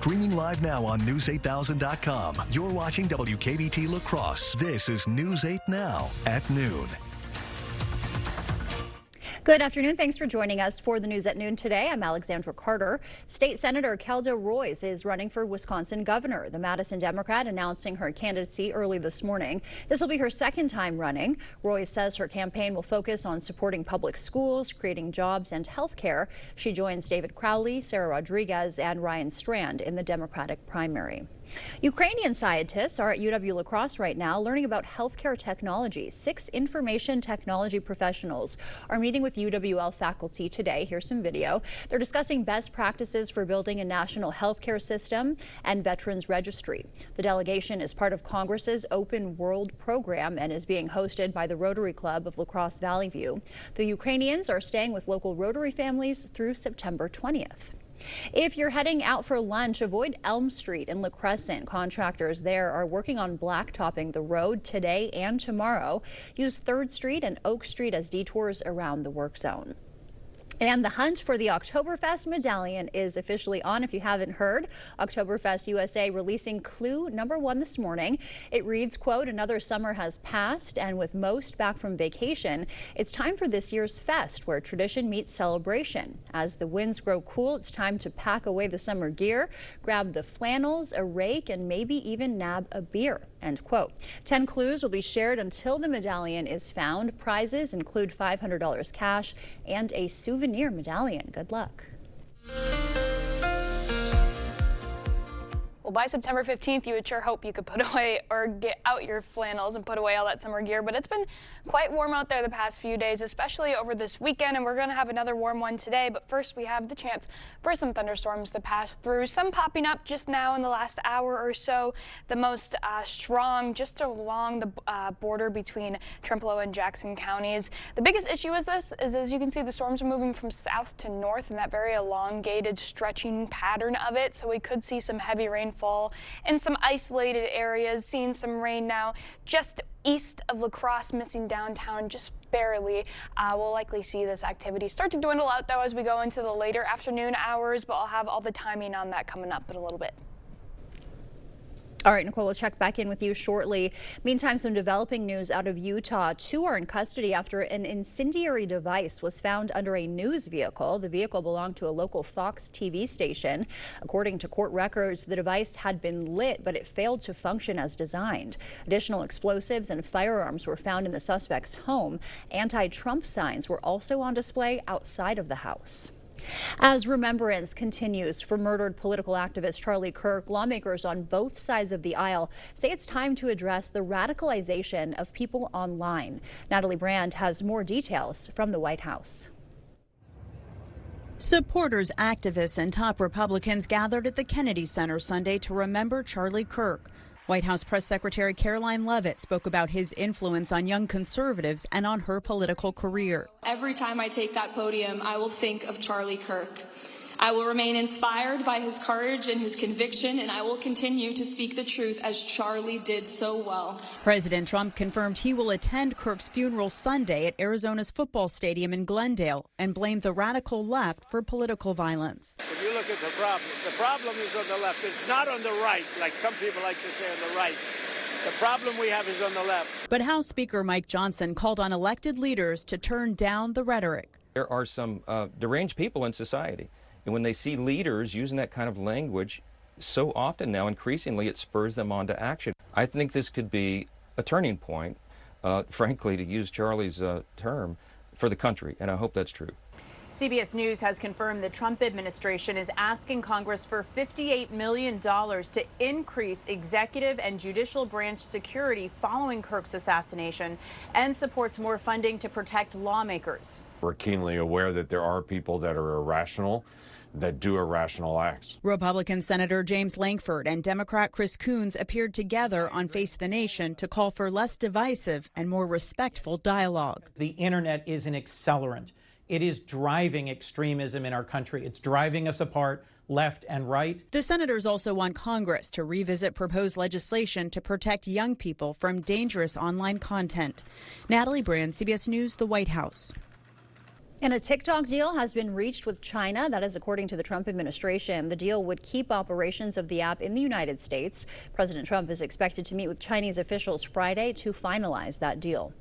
Streaming live now on News8000.com. You're watching WKBT La Crosse. This is News 8 Now at noon. Good afternoon. Thanks for joining us for the news at noon today. I'm Alexandra Carter. State Senator Kelda Roys is running for Wisconsin governor. The Madison Democrat announcing her candidacy early this morning. This will be her second time running. Roys says her campaign will focus on supporting public schools, creating jobs, and health care. She joins David Crowley, Sarah Rodriguez, and Ryan Strand in the Democratic primary. Ukrainian scientists are at UW La Crosse right now learning about healthcare technology. 6 information technology professionals are meeting with UWL faculty today. Here's some video. They're discussing best practices for building a national healthcare system and veterans registry. The delegation is part of Congress's Open World program and is being hosted by the Rotary Club of La Crosse Valley View. The Ukrainians are staying with local Rotary families through September 20th. If you're heading out for lunch, avoid Elm Street in La Crescent. Contractors there are working on blacktopping the road today and tomorrow. Use 3rd Street and Oak Street as detours around the work zone. And the hunt for the Oktoberfest medallion is officially on. If you haven't heard, Oktoberfest USA releasing clue number 1 this morning. It reads, quote, "Another summer has passed, and with most back from vacation, it's time for this year's fest, where tradition meets celebration. As the winds grow cool, it's time to pack away the summer gear, grab the flannels, a rake, and maybe even nab a beer," end quote. 10 clues will be shared until the medallion is found. Prizes include $500 cash and a souvenir medallion. Good luck. Well, by September 15th, you would sure hope you could put away or get out your flannels and put away all that summer gear. But it's been quite warm out there the past few days, especially over this weekend. And we're going to have another warm one today. But first, we have the chance for some thunderstorms to pass through. Some popping up just now in the last hour or so. The most strong just along the border between Trempealeau and Jackson counties. The biggest issue is as you can see, the storms are moving from south to north in that very elongated stretching pattern of it. So we could see some heavy rainfall in some isolated areas, seeing some rain now just east of La Crosse, missing downtown just barely. We'll likely see this activity start to dwindle out though as we go into the later afternoon hours, but I'll have all the timing on that coming up in a little bit. All right, Nicole, we'll check back in with you shortly. Meantime, some developing news out of Utah. 2 are in custody after an incendiary device was found under a news vehicle. The vehicle belonged to a local Fox TV station. According to court records, the device had been lit, but it failed to function as designed. Additional explosives and firearms were found in the suspect's home. Anti-Trump signs were also on display outside of the house. As remembrance continues for murdered political activist Charlie Kirk, lawmakers on both sides of the aisle say it's time to address the radicalization of people online. Natalie Brand has more details from the White House. Supporters, activists, and top Republicans gathered at the Kennedy Center Sunday to remember Charlie Kirk. White House Press Secretary Caroline Leavitt spoke about his influence on young conservatives and on her political career. Every time I take that podium, I will think of Charlie Kirk. I will remain inspired by his courage and his conviction, and I will continue to speak the truth as Charlie did so well. President Trump confirmed he will attend Kirk's funeral Sunday at Arizona's football stadium in Glendale and blamed the radical left for political violence. If you look at the problem is on the left. It's not on the right, like some people like to say on the right. The problem we have is on the left. But House Speaker Mike Johnson called on elected leaders to turn down the rhetoric. There are some deranged people in society. And when they see leaders using that kind of language so often now, increasingly, it spurs them on to action. I think this could be a turning point, frankly, to use Charlie's term, for the country, and I hope that's true. CBS News has confirmed the Trump administration is asking Congress for $58 million to increase executive and judicial branch security following Kirk's assassination and supports more funding to protect lawmakers. We're keenly aware that there are people that are irrational, that do irrational acts. Republican Senator James Lankford and Democrat Chris Coons appeared together on Face the Nation to call for less divisive and more respectful dialogue. The internet is an accelerant. It is driving extremism in our country. It's driving us apart, left and right. The senators also want Congress to revisit proposed legislation to protect young people from dangerous online content. Natalie Brand, CBS News, the White House. And a TikTok deal has been reached with China. That is according to the Trump administration. The deal would keep operations of the app in the United States. President Trump is expected to meet with Chinese officials Friday to finalize that deal.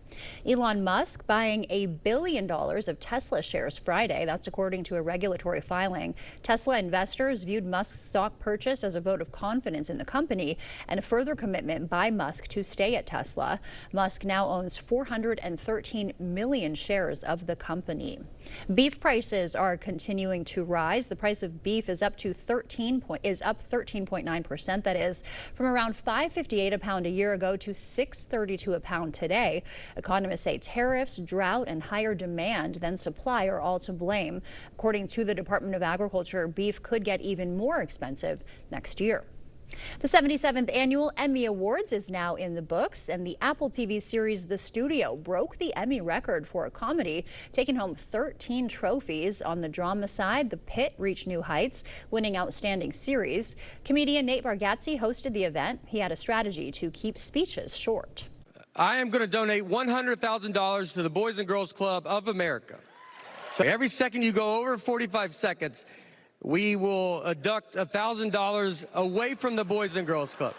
Elon Musk buying $1 billion of Tesla shares Friday. That's according to a regulatory filing. Tesla investors viewed Musk's stock purchase as a vote of confidence in the company and a further commitment by Musk to stay at Tesla. Musk now owns 413 million shares of the company. Beef prices are continuing to rise. The price of beef is up 13.9%. That is from around $5.58 a pound a year ago to $6.32 a pound today. Economists say tariffs, drought, and higher demand than supply are all to blame. According to the Department of Agriculture, beef could get even more expensive next year. The 77th annual Emmy Awards is now in the books, and the Apple TV series The Studio broke the Emmy record for a comedy, taking home 13 trophies. On the drama side, The Pit reached new heights, winning Outstanding Series. Comedian Nate Bargatze hosted the event. He had a strategy to keep speeches short. I am going to donate $100,000 to the Boys and Girls Club of America. So every second you go over 45 seconds, we will deduct $1,000 away from the Boys and Girls Club.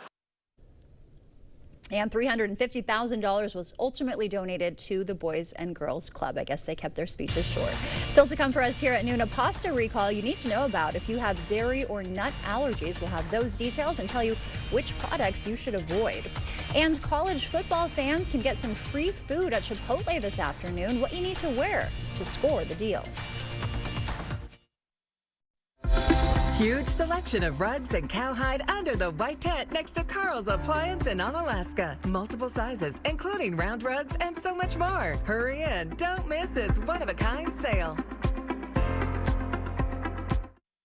And $350,000 was ultimately donated to the Boys and Girls Club. I guess they kept their speeches short. Still to come for us here at noon, a pasta recall you need to know about. If you have dairy or nut allergies, we'll have those details and tell you which products you should avoid. And college football fans can get some free food at Chipotle this afternoon. What you need to wear to score the deal. Huge selection of rugs and cowhide under the white tent next to Carl's Appliance in Onalaska. Multiple sizes, including round rugs and so much more. Hurry in. Don't miss this one-of-a-kind sale.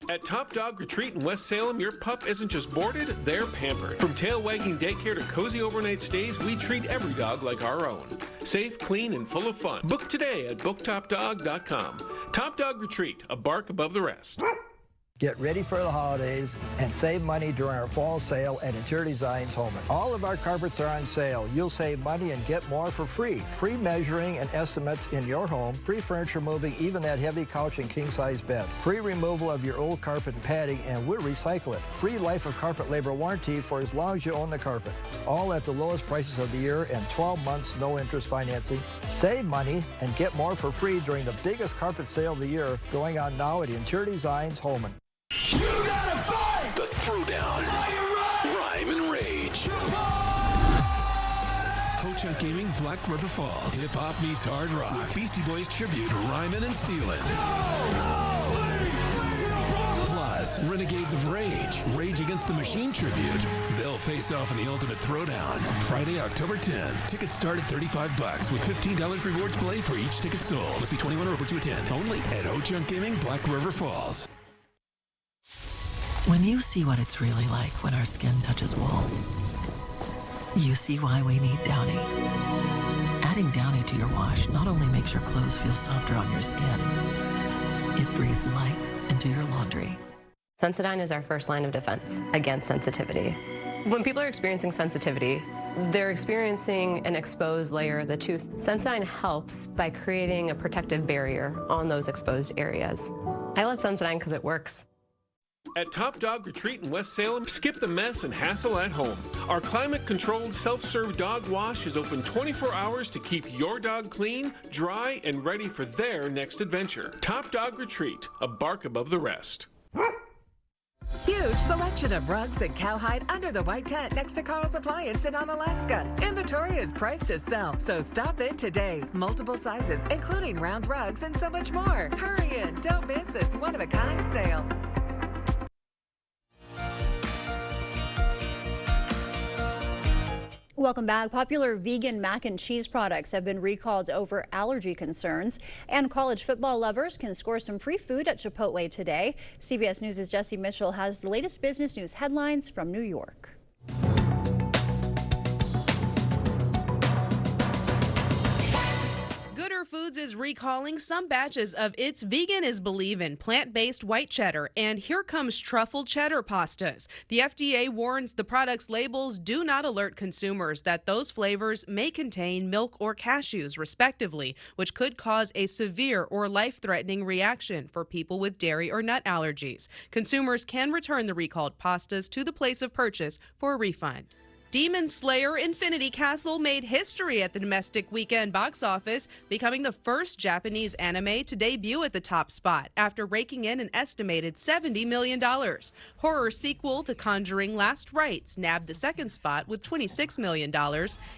At Top Dog Retreat in West Salem, your pup isn't just boarded, they're pampered. From tail-wagging daycare to cozy overnight stays, we treat every dog like our own. Safe, clean, and full of fun. Book today at booktopdog.com. Top Dog Retreat, a bark above the rest. Get ready for the holidays and save money during our fall sale at Interior Designs Holman. All of our carpets are on sale. You'll save money and get more for free. Free measuring and estimates in your home. Free furniture moving, even that heavy couch and king-size bed. Free removal of your old carpet and padding, and we'll recycle it. Free life of carpet labor warranty for as long as you own the carpet. All at the lowest prices of the year and 12 months no interest financing. Save money and get more for free during the biggest carpet sale of the year going on now at Interior Designs Holman. You gotta fight! The Throwdown. Rhyme and Rage. Ho-Chunk Gaming, Black River Falls. Hip-hop meets hard rock. With Beastie Boys tribute, Rhymin' and Stealin'. Plus, Renegades of Rage, Rage Against the Machine tribute. They'll face off in the Ultimate Throwdown. Friday, October 10th. Tickets start at $35 with $15 rewards play for each ticket sold. Must be 21 or over to attend. Only at Ho-Chunk Gaming, Black River Falls. When you see what it's really like when our skin touches wool, you see why we need Downy. Adding Downy to your wash not only makes your clothes feel softer on your skin, it breathes life into your laundry. Sensodyne is our first line of defense against sensitivity. When people are experiencing sensitivity, they're experiencing an exposed layer of the tooth. Sensodyne helps by creating a protective barrier on those exposed areas. I love Sensodyne because it works. At Top Dog Retreat in West Salem, skip the mess and hassle at home. Our climate-controlled self-serve dog wash is open 24 hours to keep your dog clean, dry, and ready for their next adventure. Top Dog Retreat, a bark above the rest. Huge selection of rugs and cowhide under the white tent next to Carl's Appliance in Onalaska. Inventory is priced to sell, so stop in today. Multiple sizes, including round rugs and so much more. Hurry in. Don't miss this one-of-a-kind sale. Welcome back. Popular vegan mac and cheese products have been recalled over allergy concerns, and college football lovers can score some free food at Chipotle today. CBS News' Jesse Mitchell has the latest business news headlines from New York. Gooder Food Foods is recalling some batches of its Vegan is Believin' plant-based white cheddar, and here comes truffle cheddar pastas. The FDA warns the product's labels do not alert consumers that those flavors may contain milk or cashews, respectively, which could cause a severe or life-threatening reaction for people with dairy or nut allergies. Consumers can return the recalled pastas to the place of purchase for a refund. Demon Slayer Infinity Castle made history at the domestic weekend box office, becoming the first Japanese anime to debut at the top spot after raking in an estimated $70 million. Horror sequel The Conjuring Last Rites nabbed the second spot with $26 million,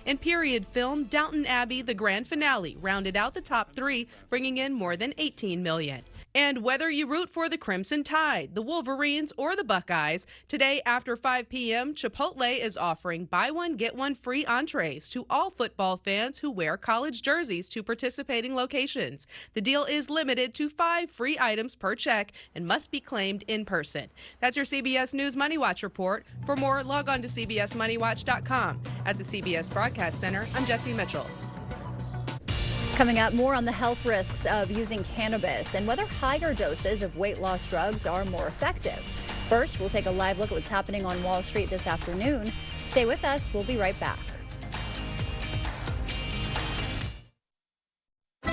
and period film Downton Abbey The Grand Finale rounded out the top three, bringing in more than $18 million. And whether you root for the Crimson Tide, the Wolverines, or the Buckeyes, today after 5 p.m., Chipotle is offering buy one, get one free entrees to all football fans who wear college jerseys to participating locations. The deal is limited to 5 free items per check and must be claimed in person. That's your CBS News Money Watch report. For more, log on to cbsmoneywatch.com. At the CBS Broadcast Center, I'm Jesse Mitchell. Coming up, more on the health risks of using cannabis and whether higher doses of weight loss drugs are more effective. First, we'll take a live look at what's happening on Wall Street this afternoon. Stay with us. We'll be right back.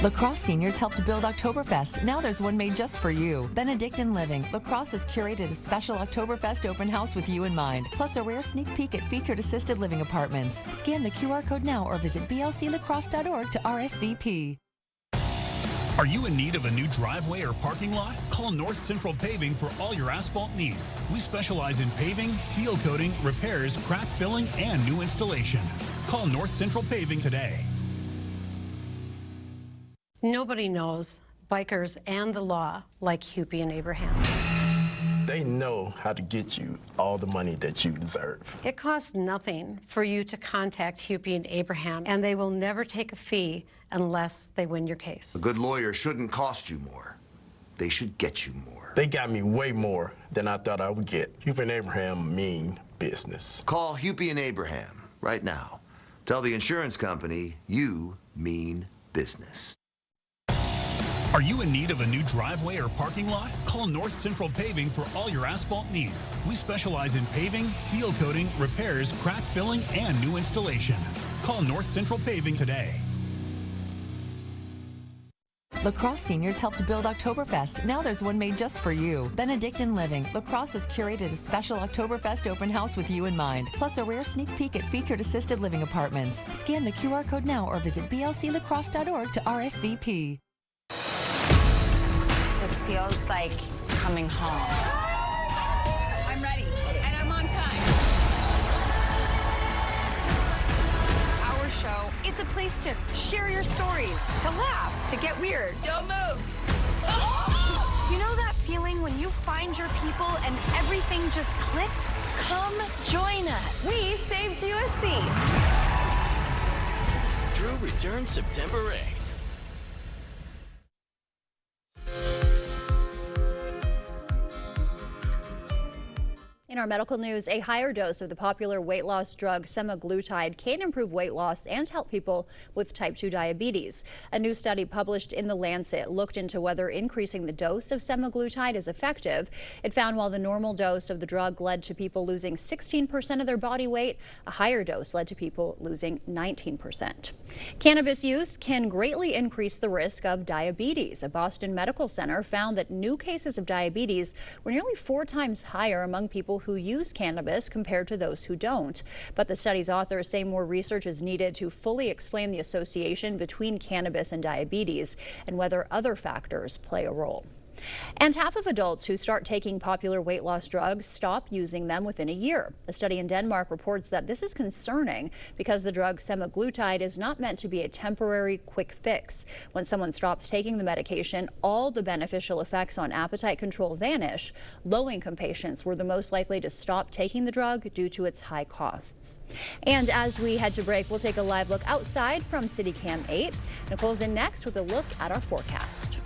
La Crosse Seniors helped build Oktoberfest. Now there's one made just for you. Benedictine Living. La Crosse has curated a special Oktoberfest open house with you in mind, plus a rare sneak peek at featured assisted living apartments. Scan the QR code now or visit blclacrosse.org to RSVP. Are you in need of a new driveway or parking lot? Call North Central Paving for all your asphalt needs. We specialize in paving, seal coating, repairs, crack filling, and new installation. Call North Central Paving today. Nobody knows bikers and the law like Hupy and Abraham. They know how to get you all the money that you deserve. It costs nothing for you to contact Hupy and Abraham, and they will never take a fee unless they win your case. A good lawyer shouldn't cost you more. They should get you more. They got me way more than I thought I would get. Hupy and Abraham mean business. Call Hupy and Abraham right now. Tell the insurance company you mean business. Are you in need of a new driveway or parking lot? Call North Central Paving for all your asphalt needs. We specialize in paving, seal coating, repairs, crack filling, and new installation. Call North Central Paving today. La Crosse Seniors helped build Oktoberfest. Now there's one made just for you. Benedictine Living. La Crosse has curated a special Oktoberfest open house with you in mind, plus a rare sneak peek at featured assisted living apartments. Scan the QR code now or visit blclacrosse.org to RSVP. Just feels like coming home. I'm ready, and I'm on time. Our show, it's a place to share your stories, to laugh, to get weird. Don't move. You know that feeling when you find your people and everything just clicks? Come join us. We saved you a seat. Drew returns September 8th. In our medical news, a higher dose of the popular weight loss drug semaglutide can improve weight loss and help people with type 2 diabetes. A new study published in The Lancet looked into whether increasing the dose of semaglutide is effective. It found while the normal dose of the drug led to people losing 16% of their body weight, a higher dose led to people losing 19%. Cannabis use can greatly increase the risk of diabetes. A Boston Medical Center found that new cases of diabetes were nearly 4 times higher among people who use cannabis compared to those who don't. But the study's authors say more research is needed to fully explain the association between cannabis and diabetes and whether other factors play a role. And half of adults who start taking popular weight loss drugs stop using them within a year. A study in Denmark reports that this is concerning because the drug semaglutide is not meant to be a temporary quick fix. When someone stops taking the medication, all the beneficial effects on appetite control vanish. Low-income patients were the most likely to stop taking the drug due to its high costs. And as we head to break, we'll take a live look outside from CityCam 8. Nicole's in next with a look at our forecast.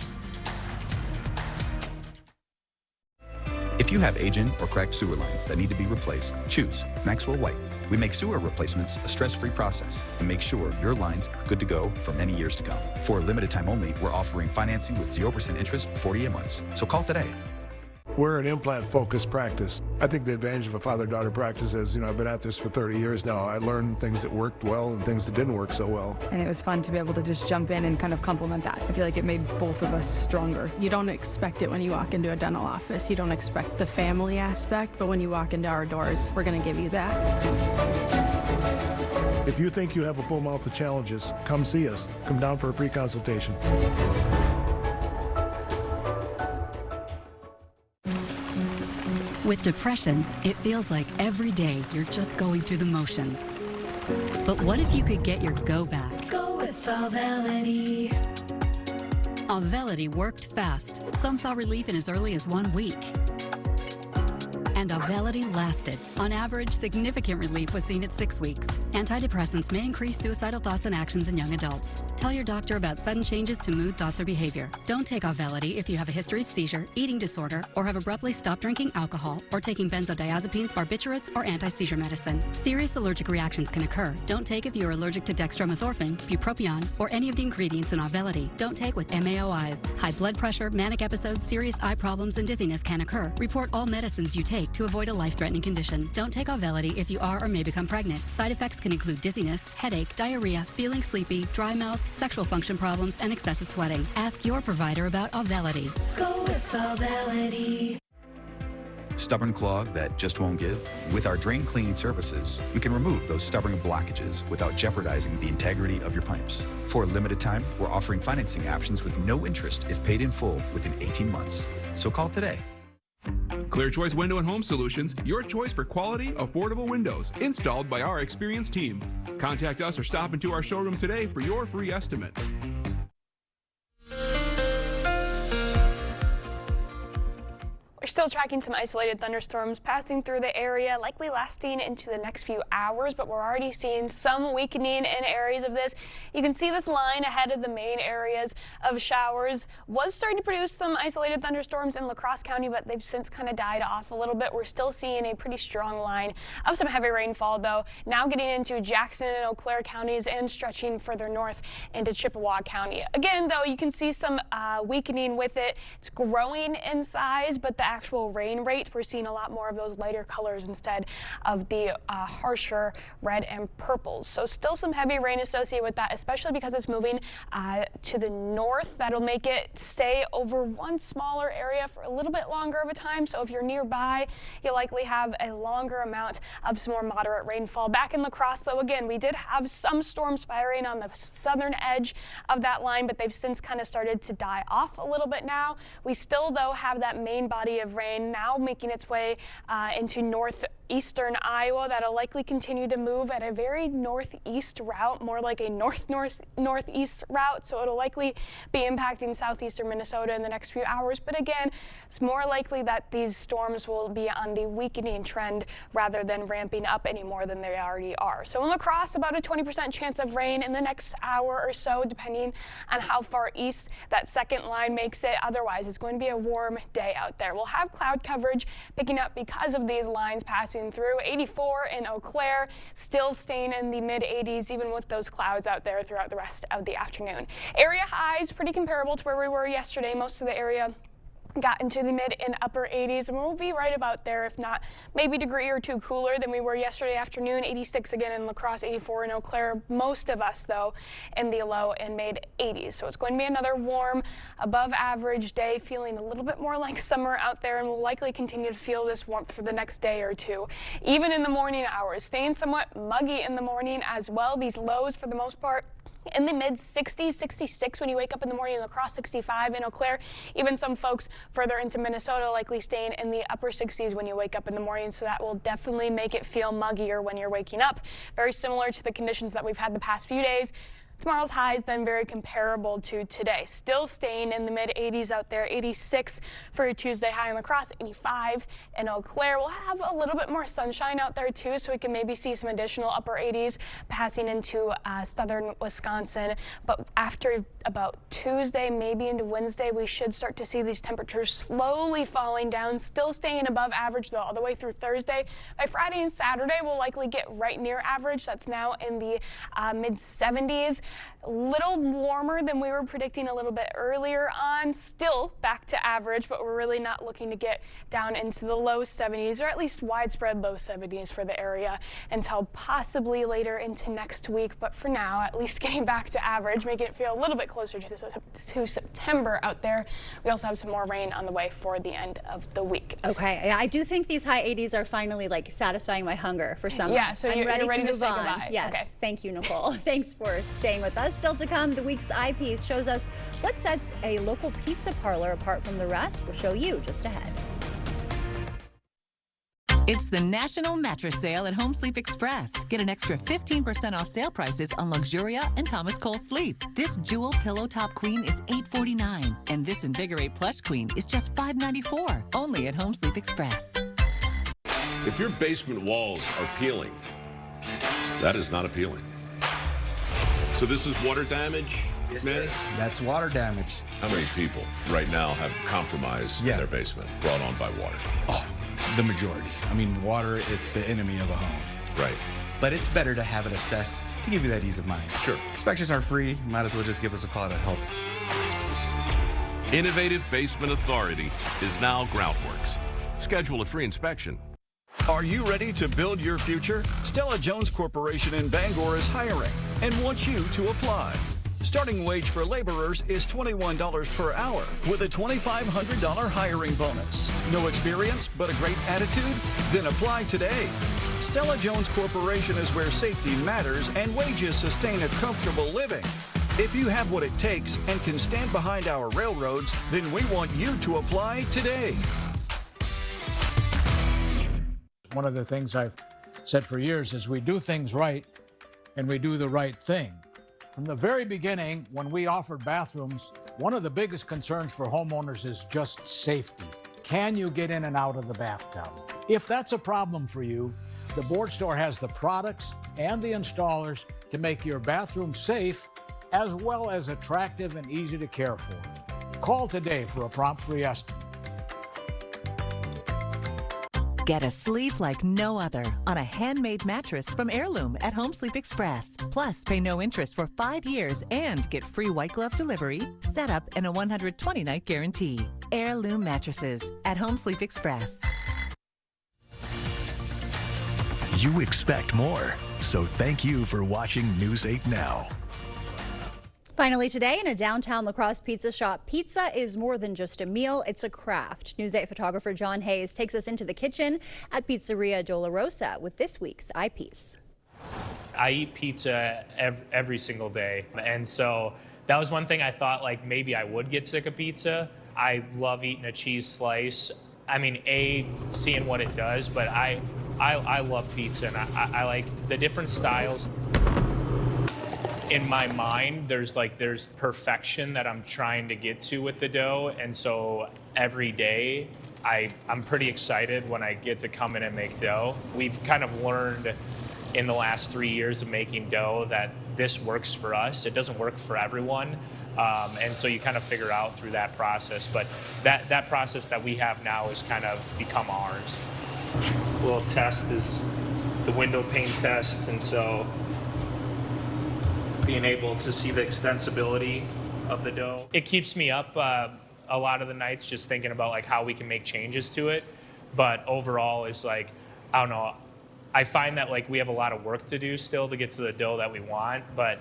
If you have aging or cracked sewer lines that need to be replaced, choose Maxwell White. We make sewer replacements a stress-free process and make sure your lines are good to go for many years to come. For a limited time only, we're offering financing with 0% interest for 48 months. So call today. We're an implant-focused practice. I think the advantage of a father-daughter practice is, I've been at this for 30 years now. I learned things that worked well and things that didn't work so well. And it was fun to be able to just jump in and kind of complement that. I feel like it made both of us stronger. You don't expect it when you walk into a dental office. You don't expect the family aspect, but when you walk into our doors, we're going to give you that. If you think you have a full mouth of challenges, come see us. Come down for a free consultation. With depression, it feels like every day you're just going through the motions. But what if you could get your go back? Go with Auvelity. Auvelity worked fast. Some saw relief in as early as 1 week. And Auvelity lasted. On average, significant relief was seen at 6 weeks. Antidepressants may increase suicidal thoughts and actions in young adults. Tell your doctor about sudden changes to mood, thoughts, or behavior. Don't take Auvelity if you have a history of seizure, eating disorder, or have abruptly stopped drinking alcohol, or taking benzodiazepines, barbiturates, or anti-seizure medicine. Serious allergic reactions can occur. Don't take if you're allergic to dextromethorphan, bupropion, or any of the ingredients in Auvelity. Don't take with MAOIs. High blood pressure, manic episodes, serious eye problems, and dizziness can occur. Report all medicines you take to avoid a life-threatening condition. Don't take Auvelity if you are or may become pregnant. Side effects can include dizziness, headache, diarrhea, feeling sleepy, dry mouth, sexual function problems, and excessive sweating. Ask your provider about Auvelity. Go with Auvelity. Stubborn clog that just won't give? With our drain cleaning services, we can remove those stubborn blockages without jeopardizing the integrity of your pipes. For a limited time, we're offering financing options with no interest if paid in full within 18 months. So call today. Clear Choice Window and Home Solutions, your choice for quality, affordable windows, installed by our experienced team. Contact us or stop into our showroom today for your free estimate. We're still tracking some isolated thunderstorms passing through the area, likely lasting into the next few hours, but we're already seeing some weakening in areas of this. You can see this line ahead of the main areas of showers was starting to produce some isolated thunderstorms in La Crosse County, but they've since kind of died off a little bit. We're still seeing a pretty strong line of some heavy rainfall, though, now getting into Jackson and Eau Claire counties and stretching further north into Chippewa County. Again, though, you can see some weakening with it. It's growing in size, but the actual rain rate, we're seeing a lot more of those lighter colors instead of the harsher red and purples. So still some heavy rain associated with that, especially because it's moving to the north. That'll make it stay over one smaller area for a little bit longer of a time. So if you're nearby, you'll likely have a longer amount of some more moderate rainfall. Back in La Crosse, though, again, we did have some storms firing on the southern edge of that line, but they've since kind of started to die off a little bit now. We still, though, have that main body of rain now making its way into northeastern Iowa. That'll likely continue to move at a very northeast route, more like a northeast route. So it'll likely be impacting southeastern Minnesota in the next few hours. But again, it's more likely that these storms will be on the weakening trend rather than ramping up any more than they already are. So in La Crosse, about a 20% chance of rain in the next hour or so, depending on how far east that second line makes it. Otherwise, it's going to be a warm day out there. We'll have cloud coverage picking up because of these lines passing through. 84 in Eau Claire, still staying in the mid 80s even with those clouds out there throughout the rest of the afternoon. Area highs pretty comparable to where we were yesterday. Most of the area got into the mid and upper 80s, and we'll be right about there, if not maybe a degree or two cooler than we were yesterday afternoon. 86 again in La Crosse, 84 in Eau Claire. Most of us, though, in the low and mid 80s. So it's going to be another warm, above average day, feeling a little bit more like summer out there, and we'll likely continue to feel this warmth for the next day or two. Even in the morning hours, staying somewhat muggy in the morning as well. These lows, for the most part, in the mid 60s, 66 when you wake up in the morning. La Crosse 65 in Eau Claire. Even some folks further into Minnesota likely staying in the upper 60s when you wake up in the morning. So that will definitely make it feel muggier when you're waking up. Very similar to the conditions that we've had the past few days. Tomorrow's highs then very comparable to today. Still staying in the mid 80s out there. 86 for your Tuesday high in La Crosse, 85 in Eau Claire. We'll have a little bit more sunshine out there too, so we can maybe see some additional upper 80s passing into southern Wisconsin. But after about Tuesday, maybe into Wednesday, we should start to see these temperatures slowly falling down, still staying above average though all the way through Thursday. By Friday and Saturday, we'll likely get right near average. That's now in the mid 70s. A little warmer than we were predicting a little bit earlier on. Still back to average, but we're really not looking to get down into the low 70s, or at least widespread low 70s for the area until possibly later into next week. But for now, at least getting back to average, making it feel a little bit closer to September out there. We also have some more rain on the way for the end of the week. Okay, I do think these high 80s are finally like satisfying my hunger for summer. Yeah, so you're ready to move say on. goodbye. Yes, Okay. Thank you, Nicole. Thanks for staying with us. Still to come, the week's eyepiece shows us what sets a local pizza parlor apart from the rest. We'll show you just ahead. It's the National Mattress Sale at Home Sleep Express. Get an extra 15% off sale prices on Luxuria and Thomas Cole Sleep. This Jewel Pillow Top Queen is $849, and this Invigorate Plush Queen is just $594. Only at Home Sleep Express. If your basement walls are peeling, that is not appealing. So this is water damage, Yes, man? sir. That's water damage. How many people right now have compromise in their basement brought on by water? Oh, the majority. I mean, water is the enemy of a home. Right. But it's better to have it assessed to give you that ease of mind. Sure. Inspections are free. Might as well just give us a call to help. Innovative Basement Authority is now Groundworks. Schedule a free inspection. Are you ready to build your future? Stella Jones Corporation in Bangor is hiring and wants you to apply. Starting wage for laborers is $21 per hour with a $2,500 hiring bonus. No experience but a great attitude? Then apply today. Stella Jones Corporation is where safety matters and wages sustain a comfortable living. If you have what it takes and can stand behind our railroads, then we want you to apply today. One of the things I've said for years is we do things right and we do the right thing. From the very beginning, when we offered bathrooms, one of the biggest concerns for homeowners is just safety. Can you get in and out of the bathtub? If that's a problem for you, the Board Store has the products and the installers to make your bathroom safe as well as attractive and easy to care for. Call today for a prompt free estimate. Get a sleep like no other on a handmade mattress from Heirloom at Home Sleep Express. Plus, pay no interest for 5 years and get free white glove delivery, setup, and a 120-night guarantee. Heirloom mattresses at Home Sleep Express. You expect more, so thank you for watching News 8 Now. Finally today, in a downtown La Crosse pizza shop, pizza is more than just a meal, it's a craft. News 8 photographer John Hayes takes us into the kitchen at Pizzeria Dolorosa with this week's eyepiece. I eat pizza every single day, and so that was one thing I thought like maybe I would get sick of pizza. I love eating a cheese slice. I mean, seeing what it does, but I love pizza, and I like the different styles. In my mind, there's perfection that I'm trying to get to with the dough, and so every day I'm pretty excited when I get to come in and make dough. We've kind of learned in the last 3 years of making dough that this works for us. It doesn't work for everyone, and so you kind of figure out through that process. But that process that we have now has kind of become ours. A little test is the window pane test, and so being able to see the extensibility of the dough. It keeps me up a lot of the nights just thinking about like how we can make changes to it. But overall is like, I don't know, I find that like we have a lot of work to do still to get to the dough that we want, but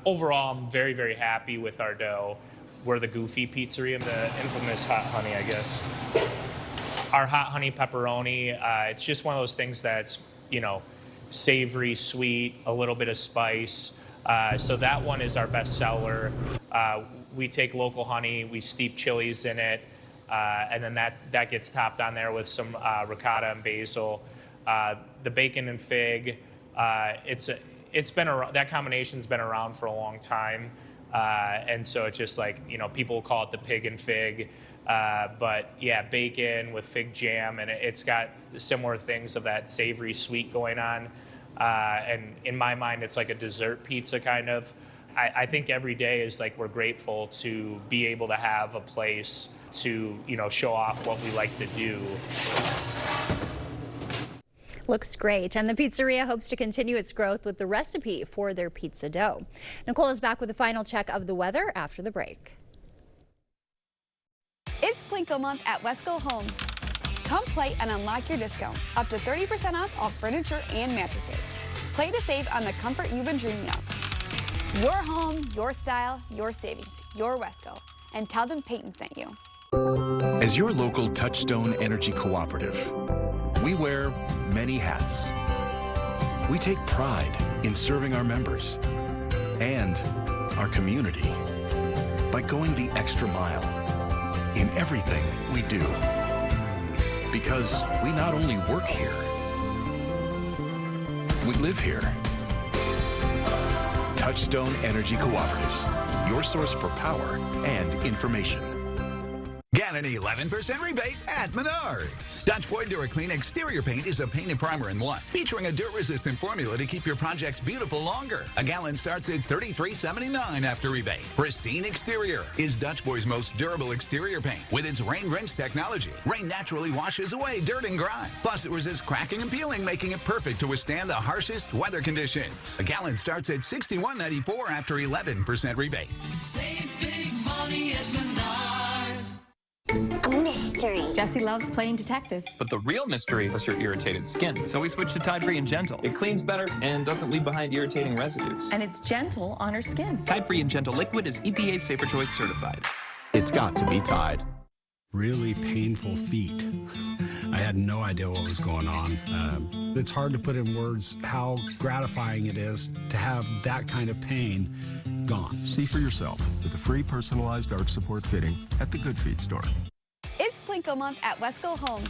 overall I'm very, very happy with our dough. We're the Goofy Pizzeria, the infamous hot honey, I guess. Our hot honey pepperoni, it's just one of those things that's, you know, savory, sweet, a little bit of spice. So that one is our best seller. We take local honey, we steep chilies in it, and then that gets topped on there with some ricotta and basil. The bacon and fig, it's been around, that combination's been around for a long time. And so it's just like, you know, people call it the pig and fig. But yeah, bacon with fig jam, and it's got similar things of that savory sweet going on. And in my mind, it's like a dessert pizza kind of. I think every day is like we're grateful to be able to have a place to, you know, show off what we like to do. Looks great, and the pizzeria hopes to continue its growth with the recipe for their pizza dough. Nicole is back with a final check of the weather after the break. It's Plinko month at Wesco Home. Come play and unlock your discount. Up to 30% off all furniture and mattresses. Play to save on the comfort you've been dreaming of. Your home, your style, your savings, your Wesco. And tell them Peyton sent you. As your local Touchstone Energy Cooperative, we wear many hats. We take pride in serving our members and our community by going the extra mile in everything we do. Because we not only work here, we live here. Touchstone Energy Cooperatives, your source for power and information. Get an 11% rebate at Menards. Dutch Boy DuraClean Exterior Paint is a paint and primer in one, featuring a dirt-resistant formula to keep your projects beautiful longer. A gallon starts at $33.79 after rebate. Pristine Exterior is Dutch Boy's most durable exterior paint. With its Rain Rinse technology, rain naturally washes away dirt and grime. Plus, it resists cracking and peeling, making it perfect to withstand the harshest weather conditions. A gallon starts at $61.94 after 11% rebate. Save big money at Menards. A mystery. Jesse loves playing detective. But the real mystery was your irritated skin. So we switched to Tide Free and Gentle. It cleans better and doesn't leave behind irritating residues. And it's gentle on her skin. Tide Free and Gentle Liquid is EPA Safer Choice certified. It's got to be Tide. Really painful feet. I had no idea what was going on. It's hard to put in words how gratifying it is to have that kind of pain gone. See for yourself with a free personalized arch support fitting at the Good Feet store. It's Plinko month at Wesco Home.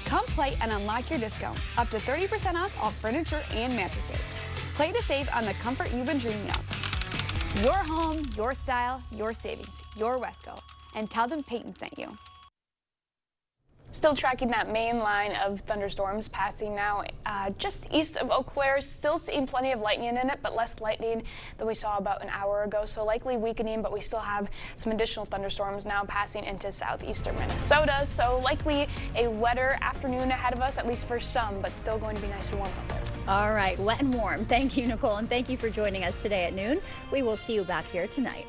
Come play and unlock your discount. Up to 30% off all furniture and mattresses. Play to save on the comfort you've been dreaming of. Your home, your style, your savings, your Wesco. And tell them Peyton sent you. Still tracking that main line of thunderstorms passing now just east of Eau Claire. Still seeing plenty of lightning in it, but less lightning than we saw about an hour ago. So likely weakening, but we still have some additional thunderstorms now passing into southeastern Minnesota. So likely a wetter afternoon ahead of us, at least for some, but still going to be nice and warm out there. All right, wet and warm. Thank you, Nicole, and thank you for joining us today at noon. We will see you back here tonight.